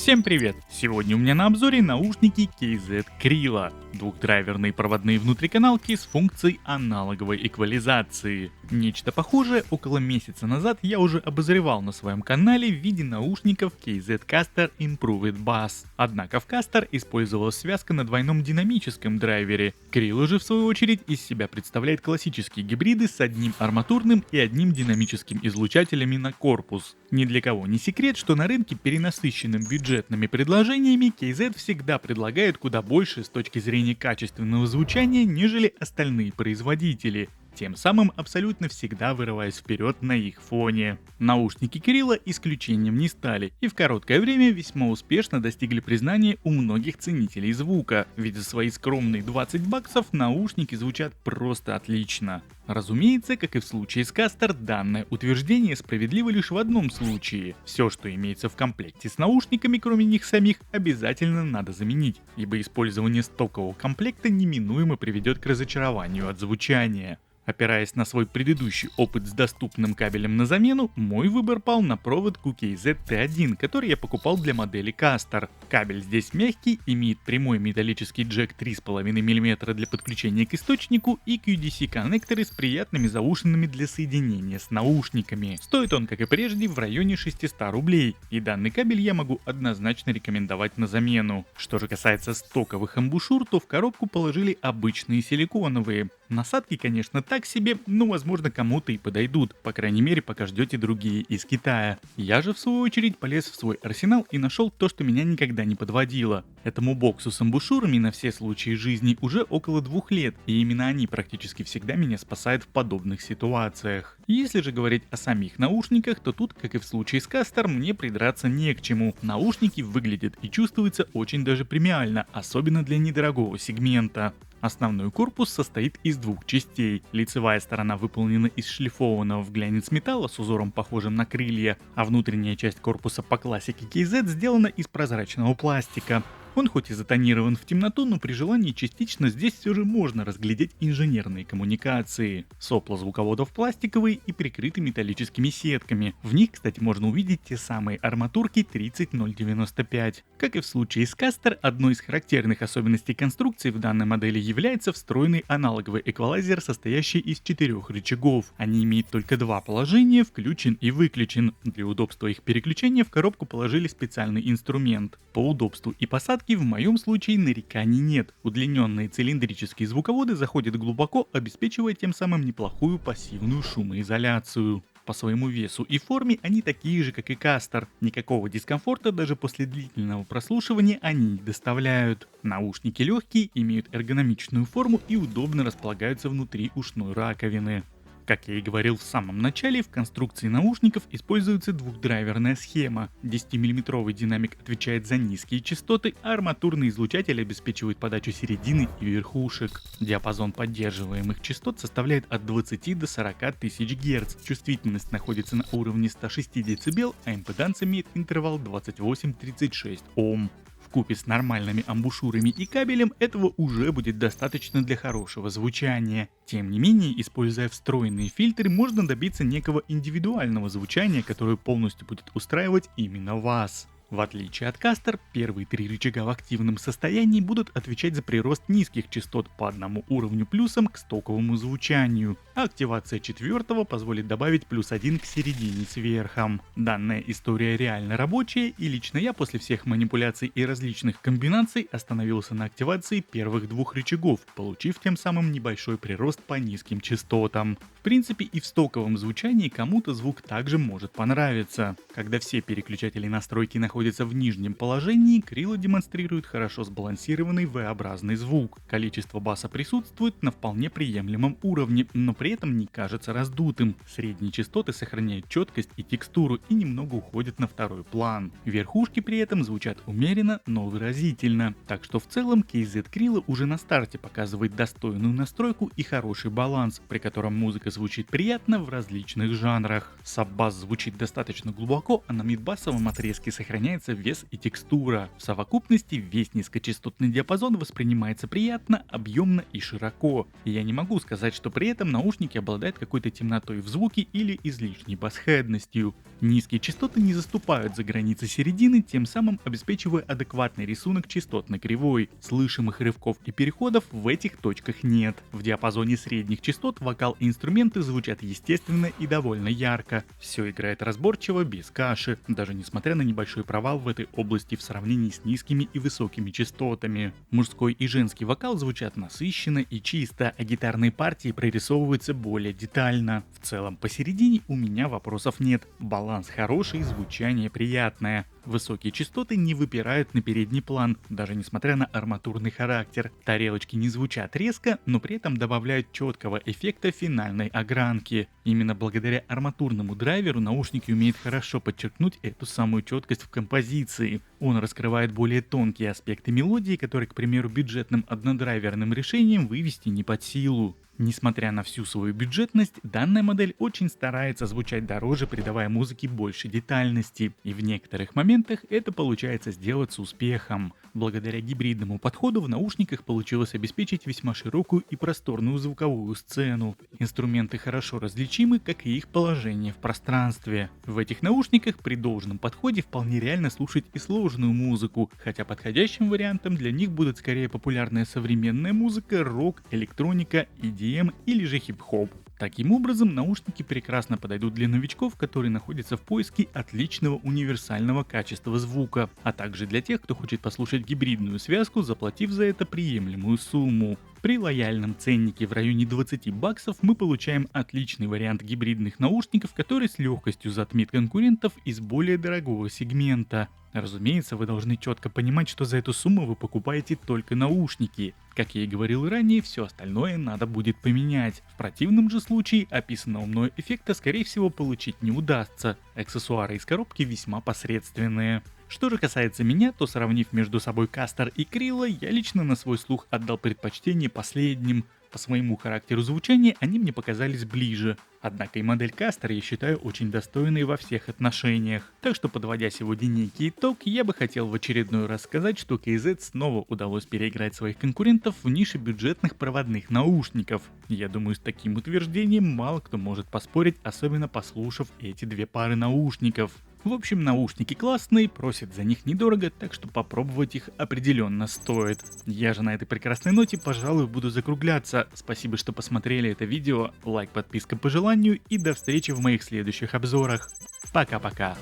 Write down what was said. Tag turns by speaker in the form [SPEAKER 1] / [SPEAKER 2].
[SPEAKER 1] Всем привет! Сегодня у меня на обзоре наушники KZ Krilo. Двухдрайверные проводные внутриканалки с функцией аналоговой эквализации. Нечто похожее около месяца назад я уже обозревал на своем канале в виде наушников KZ Caster Improved Bass. Однако в Caster использовалась связка на двойном динамическом драйвере. Krilo же в свою очередь из себя представляет классические гибриды с одним арматурным и одним динамическим излучателями на корпус. Ни для кого не секрет, что на рынке, перенасыщенным бюджетными предложениями, KZ всегда предлагает куда больше с точки зрения качественного звучания, нежели остальные производители, тем самым абсолютно всегда вырываясь вперед на их фоне. Наушники Krilo исключением не стали и в короткое время весьма успешно достигли признания у многих ценителей звука, ведь за свои скромные $20 наушники звучат просто отлично. Разумеется, как и в случае с Caster, данное утверждение справедливо лишь в одном случае. Все, что имеется в комплекте с наушниками, кроме них самих, обязательно надо заменить, ибо использование стокового комплекта неминуемо приведет к разочарованию от звучания. Опираясь на свой предыдущий опыт с доступным кабелем на замену, мой выбор пал на провод QKZ T1, который я покупал для модели Caster. Кабель здесь мягкий, имеет прямой металлический джек 3,5 мм для подключения к источнику и QDC коннекторы с приятными заушинами для соединения с наушниками. Стоит он, как и прежде, в районе 600 рублей, и данный кабель я могу однозначно рекомендовать на замену. Что же касается стоковых амбушюр, то в коробку положили обычные силиконовые. Насадки, конечно, так себе, но возможно кому-то и подойдут, по крайней мере пока ждете другие из Китая. Я же в свою очередь полез в свой арсенал и нашел то, что меня никогда не подводило. Этому боксу с амбушюрами на все случаи жизни уже около 2 лет, и именно они практически всегда меня спасают в подобных ситуациях. Если же говорить о самих наушниках, то тут, как и в случае с Caster, мне придраться не к чему. Наушники выглядят и чувствуются очень даже премиально, особенно для недорогого сегмента. Основной корпус состоит из двух частей. Лицевая сторона выполнена из шлифованного в глянец металла с узором, похожим на крылья, а внутренняя часть корпуса по классике KZ сделана из прозрачного пластика. Он хоть и затонирован в темноту, но при желании частично здесь все же можно разглядеть инженерные коммуникации. Сопла звуководов пластиковые и прикрыты металлическими сетками. В них, кстати, можно увидеть те самые арматурки 30095. Как и в случае с Caster, одной из характерных особенностей конструкции в данной модели является встроенный аналоговый эквалайзер, состоящий из 4 рычагов. Они имеют только два положения, включен и выключен. Для удобства их переключения в коробку положили специальный инструмент. По удобству и посадке в моем случае нареканий нет. Удлиненные цилиндрические звуководы заходят глубоко, обеспечивая тем самым неплохую пассивную шумоизоляцию. По своему весу и форме они такие же, как и Caster. Никакого дискомфорта даже после длительного прослушивания они не доставляют. Наушники легкие, имеют эргономичную форму и удобно располагаются внутри ушной раковины. Как я и говорил в самом начале, в конструкции наушников используется двухдрайверная схема. 10-мм динамик отвечает за низкие частоты, а арматурный излучатель обеспечивает подачу середины и верхушек. Диапазон поддерживаемых частот составляет от 20 до 40 тысяч Гц. Чувствительность находится на уровне 106 дБ, а импеданс имеет интервал 28-36 Ом. Вкупе с нормальными амбушюрами и кабелем этого уже будет достаточно для хорошего звучания. Тем не менее, используя встроенные фильтры, можно добиться некого индивидуального звучания, которое полностью будет устраивать именно вас. В отличие от Caster, первые 3 рычага в активном состоянии будут отвечать за прирост низких частот по одному уровню плюсом к стоковому звучанию, а активация 4-го позволит добавить +1 к середине с верхом. Данная история реально рабочая, и лично я после всех манипуляций и различных комбинаций остановился на активации первых 2 рычагов, получив тем самым небольшой прирост по низким частотам. В принципе, и в стоковом звучании кому-то звук также может понравиться. Когда все переключатели настройки находятся в нижнем положении, Krilo демонстрирует хорошо сбалансированный V-образный звук. Количество баса присутствует на вполне приемлемом уровне, но при этом не кажется раздутым. Средние частоты сохраняют четкость и текстуру и немного уходят на второй план. Верхушки при этом звучат умеренно, но выразительно. Так что в целом KZ Krilo уже на старте показывает достойную настройку и хороший баланс, при котором музыка звучит приятно в различных жанрах. Саб-бас звучит достаточно глубоко, а на мид-басовом отрезке сохраняется сохраняется вес и текстура. В совокупности весь низкочастотный диапазон воспринимается приятно, объемно и широко. И я не могу сказать, что при этом наушники обладают какой-то темнотой в звуке или излишней басхедностью. Низкие частоты не заступают за границы середины, тем самым обеспечивая адекватный рисунок частотной кривой. Слышимых рывков и переходов в этих точках нет. В диапазоне средних частот вокал и инструменты звучат естественно и довольно ярко. Все играет разборчиво, без каши, даже несмотря на небольшой провал в этой области в сравнении с низкими и высокими частотами. Мужской и женский вокал звучат насыщенно и чисто, а гитарные партии прорисовываются более детально. В целом посередине у меня вопросов нет. Баланс хороший, звучание приятное. Высокие частоты не выпирают на передний план, даже несмотря на арматурный характер. Тарелочки не звучат резко, но при этом добавляют четкого эффекта финальной огранки. Именно благодаря арматурному драйверу наушники умеют хорошо подчеркнуть эту самую четкость в композиции. Он раскрывает более тонкие аспекты мелодии, которые, к примеру, бюджетным однодрайверным решением вывести не под силу. Несмотря на всю свою бюджетность, данная модель очень старается звучать дороже, придавая музыке больше детальности, и в некоторых моментах это получается сделать с успехом. Благодаря гибридному подходу в наушниках получилось обеспечить весьма широкую и просторную звуковую сцену. Инструменты хорошо различимы, как и их положение в пространстве. В этих наушниках при должном подходе вполне реально слушать и сложную музыку, хотя подходящим вариантом для них будет скорее популярная современная музыка, рок, электроника, EDM или же хип-хоп. Таким образом, наушники прекрасно подойдут для новичков, которые находятся в поиске отличного универсального качества звука, а также для тех, кто хочет послушать гибридную связку, заплатив за это приемлемую сумму. При лояльном ценнике в районе 20 баксов мы получаем отличный вариант гибридных наушников, который с легкостью затмит конкурентов из более дорогого сегмента. Разумеется, вы должны четко понимать, что за эту сумму вы покупаете только наушники. Как я и говорил ранее, все остальное надо будет поменять. В противном же случае описанного мной эффекта скорее всего получить не удастся. Аксессуары из коробки весьма посредственные. Что же касается меня, то сравнив между собой Кастер и Крила, я лично на свой слух отдал предпочтение последним. По своему характеру звучания они мне показались ближе. Однако и модель Кастер я считаю очень достойной во всех отношениях. Так что, подводя сегодня некий итог, я бы хотел в очередной раз сказать, что KZ снова удалось переиграть своих конкурентов в нише бюджетных проводных наушников. Я думаю, с таким утверждением мало кто может поспорить, особенно послушав эти две пары наушников. В общем, наушники классные, просят за них недорого, так что попробовать их определенно стоит. Я же на этой прекрасной ноте, пожалуй, буду закругляться. Спасибо, что посмотрели это видео, лайк, подписка по желанию и до встречи в моих следующих обзорах. Пока-пока.